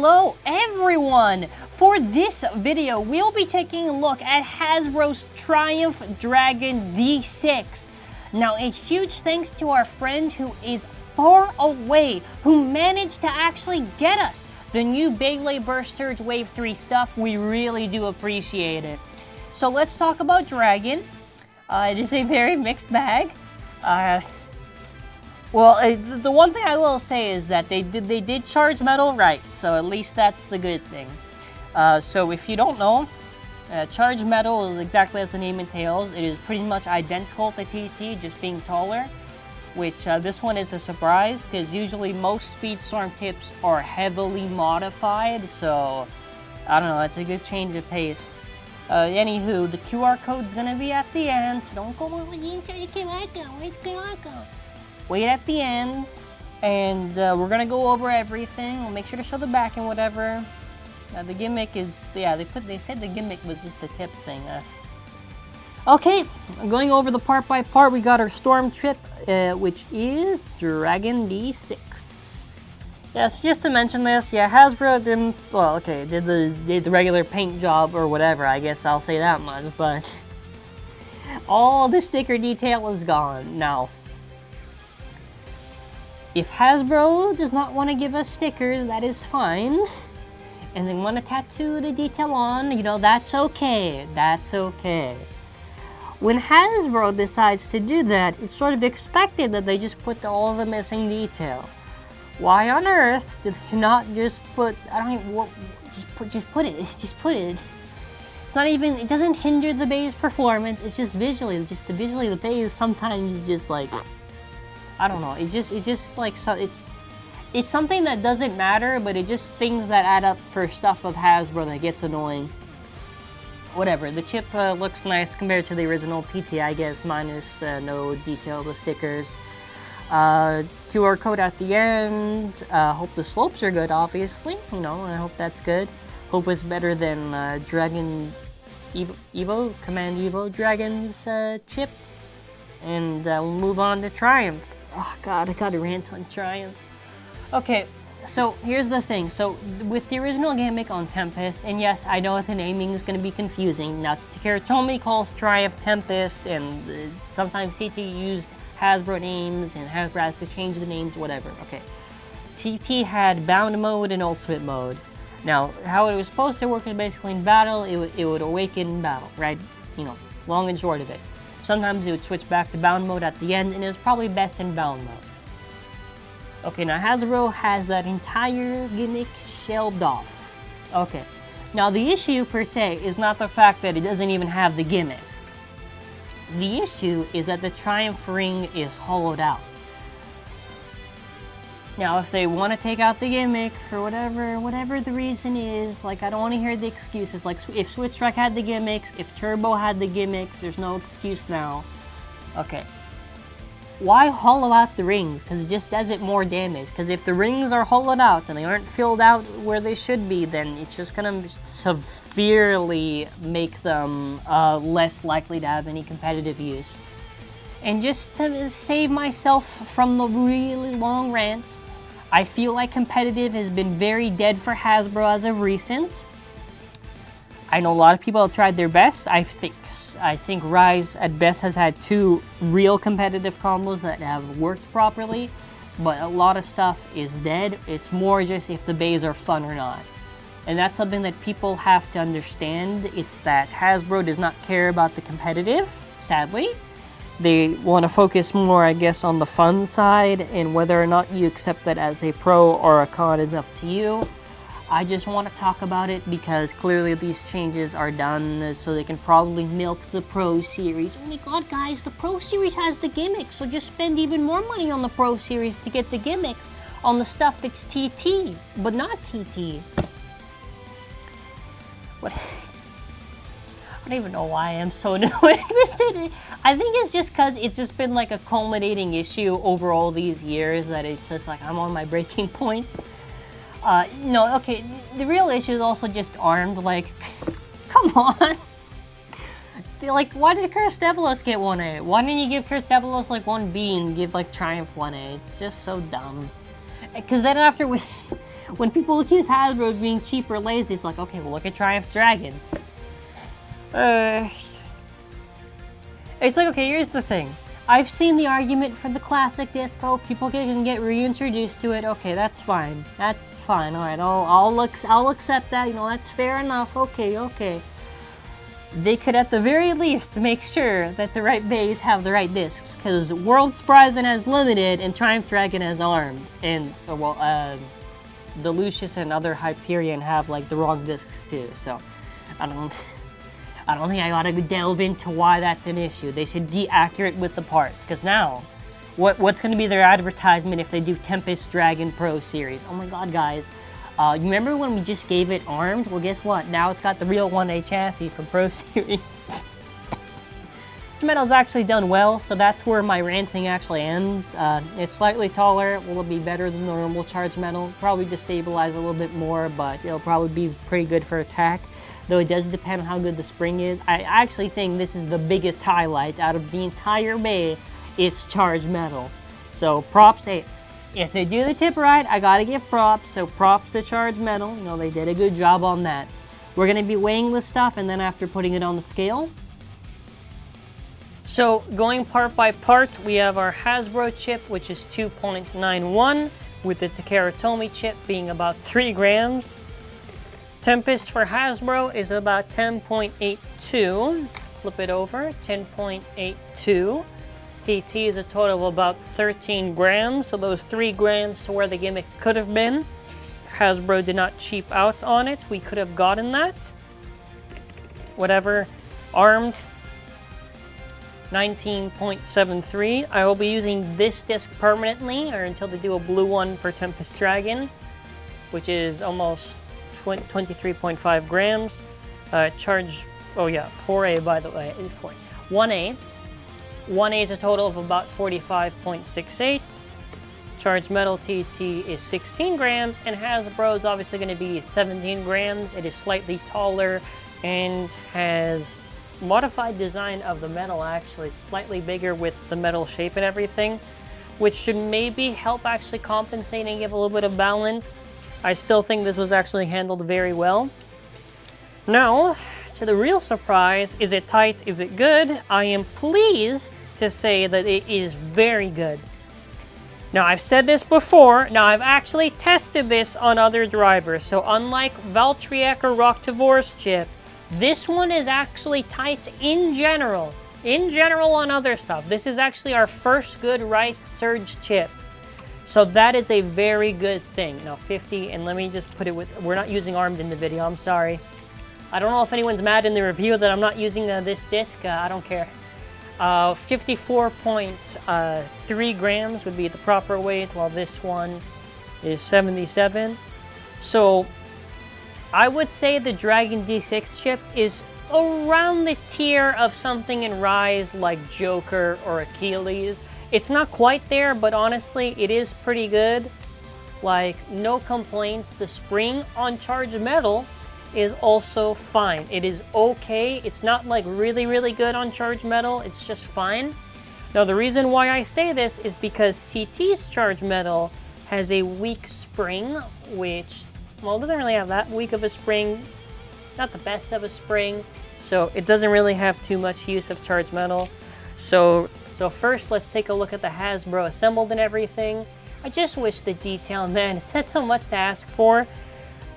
Hello everyone! For this video, we'll be taking a look at Hasbro's Triumph Dragon D6. Now, a huge thanks to our friend who is far away, who managed to actually get us the new Beyblade Burst Surge Wave 3 stuff. We really do appreciate it. So let's talk about Dragon. It is a very mixed bag. The one thing I will say is that they did charge metal right, so at least that's the good thing. So if you don't know, charged metal is exactly as the name entails. It is pretty much identical to TT, just being taller, which this one is a surprise because usually most Speedstorm tips are heavily modified, so I don't know, it's a good change of pace. Anywho, the QR code's gonna be at the end, so don't go over the QR code. Where's the QR code? Wait at the end, and we're gonna go over everything. We'll make sure to show the back and whatever. The gimmick is, yeah, they said the gimmick was just the tip thing. Okay, going over the part by part, we got our Storm Trip, which is Dragon D6. Yes, just to mention this, yeah, Hasbro didn't, well, okay, did the regular paint job or whatever, I guess I'll say that much, but all the sticker detail is gone. Now, if Hasbro does not want to give us stickers, that is fine. And they want to tattoo the detail on, you know, that's okay. That's okay. When Hasbro decides to do that, it's sort of expected that they just put all the missing detail. Why on earth did they not just put, I don't even, what, just put it. It's not even, it doesn't hinder the Bay's performance, it's just visually, the Bay is sometimes just like, I don't know, it's just like, it's something that doesn't matter, but it's just things that add up for stuff of Hasbro that gets annoying. Whatever, the chip looks nice compared to the original TT, I guess, minus no detail, the stickers. QR code at the end. Hope the slopes are good, obviously, you know, I hope that's good. Hope it's better than Dragon Evo, Command Evo Dragon's chip. And we'll move on to Triumph. Oh god, I gotta rant on Triumph. Okay, so here's the thing. So with the original gimmick on Tempest, and yes, I know the naming is going to be confusing. Now, Takara calls Triumph Tempest, and sometimes TT used Hasbro names, and Hasbro has to change the names, whatever. Okay, TT had Bound Mode and Ultimate Mode. Now, how it was supposed to work is basically in battle, it would awaken in battle, right? You know, long and short of it. Sometimes it would switch back to Bound Mode at the end, and it was probably best in Bound Mode. Okay, now Hasbro has that entire gimmick shelved off. Okay, now the issue per se is not the fact that it doesn't even have the gimmick. The issue is that the Triumph ring is hollowed out. Now, if they want to take out the gimmick for whatever the reason is, like, I don't want to hear the excuses. Like, if Switch Strike had the gimmicks, if Turbo had the gimmicks, there's no excuse now. Okay. Why hollow out the rings? Because it just does it more damage. Because if the rings are hollowed out and they aren't filled out where they should be, then it's just going to severely make them less likely to have any competitive use. And just to save myself from the really long rant, I feel like competitive has been very dead for Hasbro as of recent. I know a lot of people have tried their best. I think Rise at best has had 2 real competitive combos that have worked properly, but a lot of stuff is dead. It's more just if the bays are fun or not. And that's something that people have to understand. It's that Hasbro does not care about the competitive, sadly. They want to focus more, I guess, on the fun side, and whether or not you accept that as a pro or a con is up to you. I just want to talk about it because clearly these changes are done so they can probably milk the Pro Series. Oh my god, guys, the Pro Series has the gimmicks, so just spend even more money on the Pro Series to get the gimmicks on the stuff that's TT, but not TT. What? I don't even know why I'm so annoyed with it. I think it's just because it's just been like a culminating issue over all these years that it's just like I'm on my breaking point. No, okay, the real issue is also just armed, like, come on. Like, why did Kirstevelos get 1A? Why didn't you give Kirstevelos like 1B and give like Triumph 1A? It's just so dumb. Because then after we When people accuse Hasbro of being cheap or lazy, it's like, okay, well, look at Triumph Dragon. It's like, okay, here's the thing. I've seen the argument for the classic disc. Oh, people can get reintroduced to it. Okay, that's fine. That's fine. All right, I'll accept that. You know, that's fair enough. Okay. They could, at the very least, make sure that the right bays have the right discs, because World Spryzen has limited and Triumph Dragon has armed, and the Lucius and other Hyperion have like the wrong discs too. So I don't think I gotta delve into why that's an issue. They should be accurate with the parts, because now, what's gonna be their advertisement if they do Tempest Dragon Pro Series? Oh my God, guys. You remember when we just gave it armed? Well, guess what? Now it's got the real 1A chassis from Pro Series. Metal's actually done well, so that's where my ranting actually ends. It's slightly taller. Will it be better than the normal Charged Metal? Probably destabilize a little bit more, but it'll probably be pretty good for attack. Though it does depend on how good the spring is. I actually think this is the biggest highlight out of the entire bay. It's Charged Metal. So props, hey, if they do the tip right, I gotta give props. So props to Charged Metal. You know, they did a good job on that. We're gonna be weighing this stuff, and then after putting it on the scale. So going part by part, we have our Hasbro chip, which is 2.91, with the Takara Tomy chip being about 3 grams. Tempest for Hasbro is about 10.82. Flip it over, 10.82. TT is a total of about 13 grams, so those 3 grams to where the gimmick could have been. Hasbro did not cheap out on it. We could have gotten that. Whatever. Armed, 19.73. I will be using this disc permanently, or until they do a blue one for Tempest Dragon, which is almost 23.5 grams. Charge, oh yeah, 4A by the way, 1A. 1A is a total of about 45.68. Charged Metal TT is 16 grams, and Hasbro is obviously going to be 17 grams. It is slightly taller and has modified design of the metal. Actually, it's slightly bigger with the metal shape and everything, which should maybe help actually compensate and give a little bit of balance. I still think this was actually handled very well. Now, to the real surprise, is it tight? Is it good? I am pleased to say that it is very good. Now, I've said this before. Now, I've actually tested this on other drivers. So unlike Valtryek or Roktivor's chip, this one is actually tight in general. In general on other stuff. This is actually our first good right surge chip. So that is a very good thing. Now 50, and let me just put it with, we're not using armed in the video, I'm sorry. I don't know if anyone's mad in the review that I'm not using this disc, I don't care. 54.3 grams would be the proper weight, while this one is 77. So I would say the Dragon D6 chip is around the tier of something in Rise like Joker or Achilles. It's not quite there, but honestly, it is pretty good. Like, no complaints. The spring on Charged Metal is also fine. It is okay. It's not like really, really good on Charged Metal. It's just fine. Now, the reason why I say this is because TT's Charged Metal has a weak spring, which, well, it doesn't really have that weak of a spring. Not the best of a spring. So it doesn't really have too much use of Charged Metal. So first, let's take a look at the Hasbro assembled and everything. I just wish the detail, man, is that so much to ask for?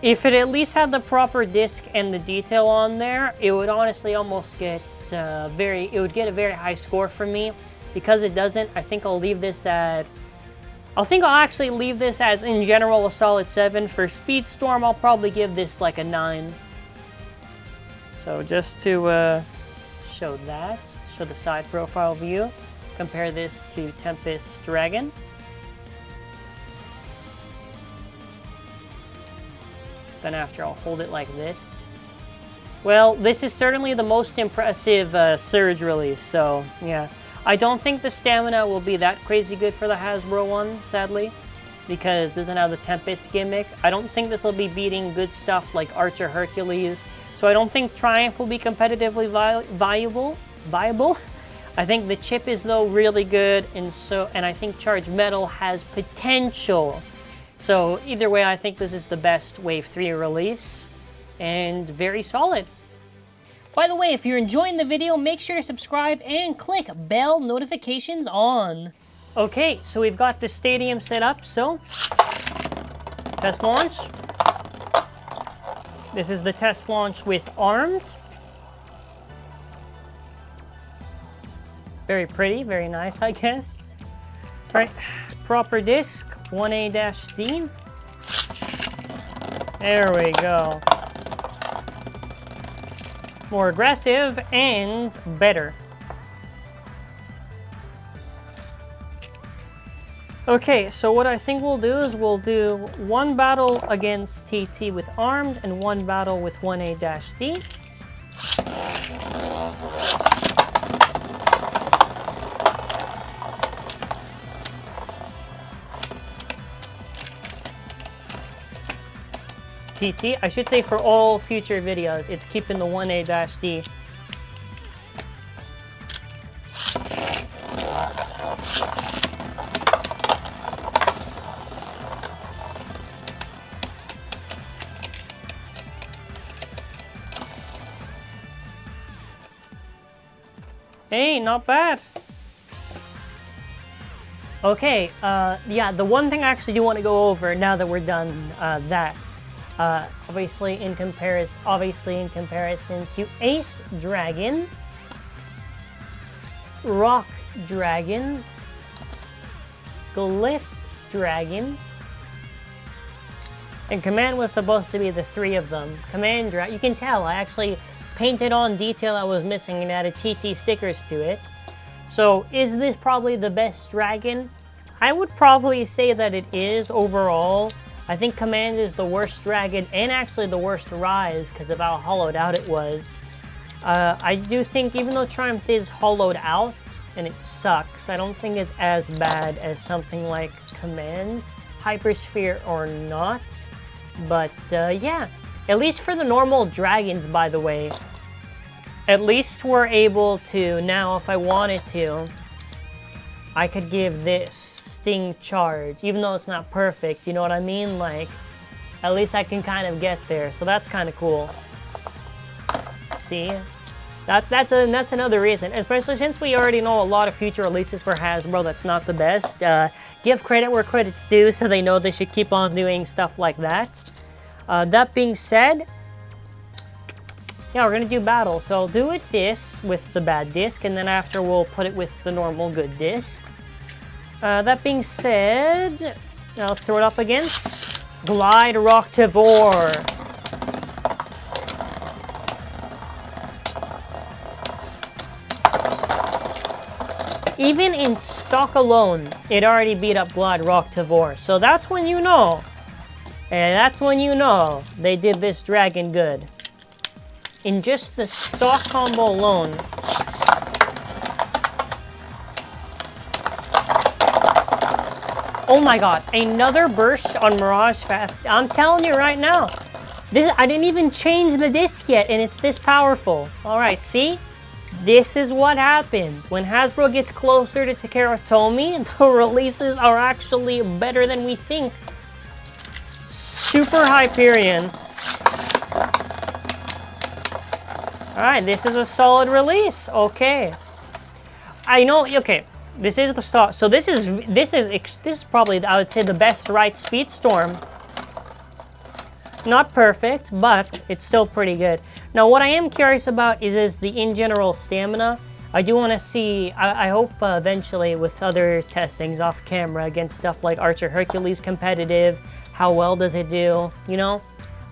If it at least had the proper disc and the detail on there, it would honestly almost get it would get a very high score from me. Because it doesn't, I think I'll leave this at, I'll actually leave this as, in general, a solid 7. For Speedstorm, I'll probably give this like a 9. So just to show that, show the side profile view, compare this to Tempest Dragon. Then after, I'll hold it like this. Well, this is certainly the most impressive surge release, so yeah. I don't think the stamina will be that crazy good for the Hasbro one, sadly, because it doesn't have the Tempest gimmick. I don't think this will be beating good stuff like Archer Hercules, so I don't think Triumph will be competitively viable. I think the chip is, though, really good, and I think Charged Metal has potential So either way, I think this is the best Wave 3 release, and very solid. By the way, if you're enjoying the video, make sure to subscribe and click bell notifications on. Okay, so we've got the stadium set up, so test launch. This is the test launch with armed. Very pretty, very nice, I guess. All right, proper disc, 1A-D. There we go. More aggressive and better. Okay, so what I think we'll do is we'll do one battle against TT with armed and one battle with 1A-D. TT, I should say for all future videos, it's keeping the 1A-D. Hey, not bad. Okay, yeah, the one thing I actually do want to go over now that we're done obviously in comparison to Ace Dragon, Rock Dragon, Glyph Dragon, and Command was supposed to be the three of them. Command Dragon, you can tell I actually painted on detail I was missing and added TT stickers to it. So is this probably the best dragon? I would probably say that it is overall. I think Command is the worst dragon and actually the worst rise because of how hollowed out it was. I do think even though Triumph is hollowed out and it sucks, I don't think it's as bad as something like Command, Hypersphere or not. But yeah, at least for the normal dragons, by the way, at least we're able to, now if I wanted to, I could give this Sting Charge, even though it's not perfect, you know what I mean? Like, at least I can kind of get there, so that's kind of cool. See? That's another reason, especially since we already know a lot of future releases for Hasbro that's not the best. Give credit where credit's due, so they know they should keep on doing stuff like that. That being said, yeah, we're gonna do battle. So I'll do it this with the bad disc, and then after we'll put it with the normal good disc. That being said, I'll throw it up against Glide Rocktivore. Even in stock alone, it already beat up Glide Rocktivore. So that's when you know. And that's when you know they did this dragon good. In just the stock combo alone. Oh my god, another burst on Mirage Fast. I'm telling you right now. I didn't even change the disc yet and it's this powerful. Alright, see? This is what happens. When Hasbro gets closer to Takara Tomy, the releases are actually better than we think. Super Hyperion. Alright, this is a solid release. Okay. I know, okay. This is the start. So this is probably, I would say, the best right Speedstorm. Not perfect, but it's still pretty good. Now, what I am curious about is the in general stamina. I do want to see, I hope eventually with other testings off camera against stuff like Archer Hercules competitive, how well does it do, you know?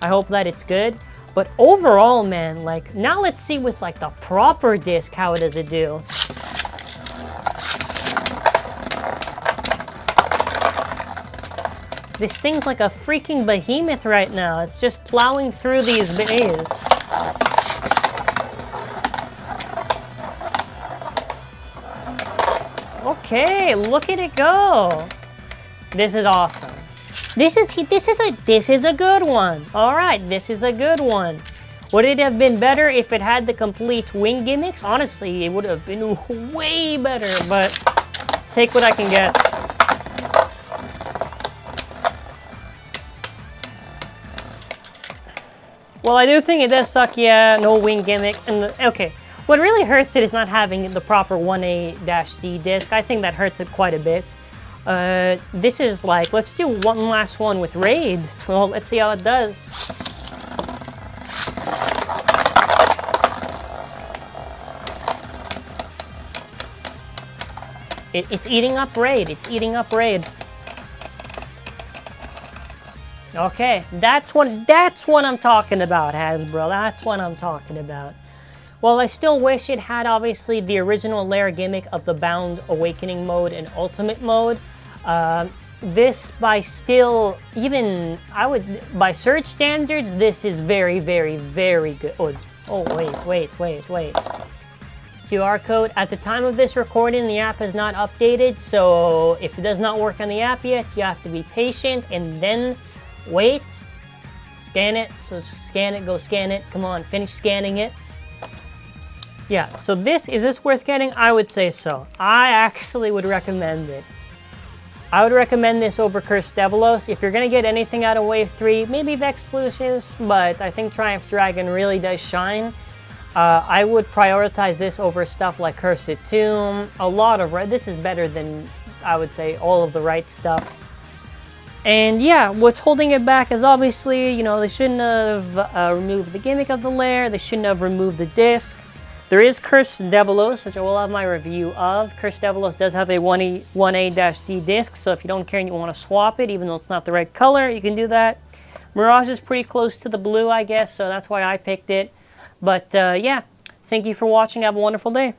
I hope that it's good. But overall, man, like, now let's see with, like, the proper disc, how does it do? This thing's like a freaking behemoth right now. It's just plowing through these bays. Okay, look at it go. This is awesome. This is a good one. All right, this is a good one. Would it have been better if it had the complete wing gimmicks? Honestly, it would have been way better, but take what I can get. Well, I do think it does suck, yeah, no wing gimmick. And okay, what really hurts it is not having the proper 1A-D disc. I think that hurts it quite a bit. This is like, let's do one last one with Raid. Well, let's see how it does. It's eating up Raid. It's eating up Raid. Okay, that's what I'm talking about, Hasbro. That's what I'm talking about. Well, I still wish it had, obviously, the original layer gimmick of the Bound Awakening mode and Ultimate mode. This, by still, even, by Surge standards, this is very, very, very good. Oh, wait. QR code. At the time of this recording, the app has not updated, so if it does not work on the app yet, you have to be patient and then wait. Scan it. So scan it, go scan it. Come on, finish scanning it. Yeah, so is this worth getting? I would say so. I actually would recommend it. I would recommend this over Cursed Devilos. If you're going to get anything out of Wave 3, maybe Vex Lucius, but I think Triumph Dragon really does shine. I would prioritize this over stuff like Cursed Tomb. This is better than, I would say, all of the right stuff. And yeah, what's holding it back is obviously, you know, they shouldn't have removed the gimmick of the lair. They shouldn't have removed the disc. There is Cursed Devilos, which I will have my review of. Cursed Devilos does have a 1A-D disc, so if you don't care and you want to swap it, even though it's not the right color, you can do that. Mirage is pretty close to the blue, I guess, so that's why I picked it. But yeah, thank you for watching. Have a wonderful day.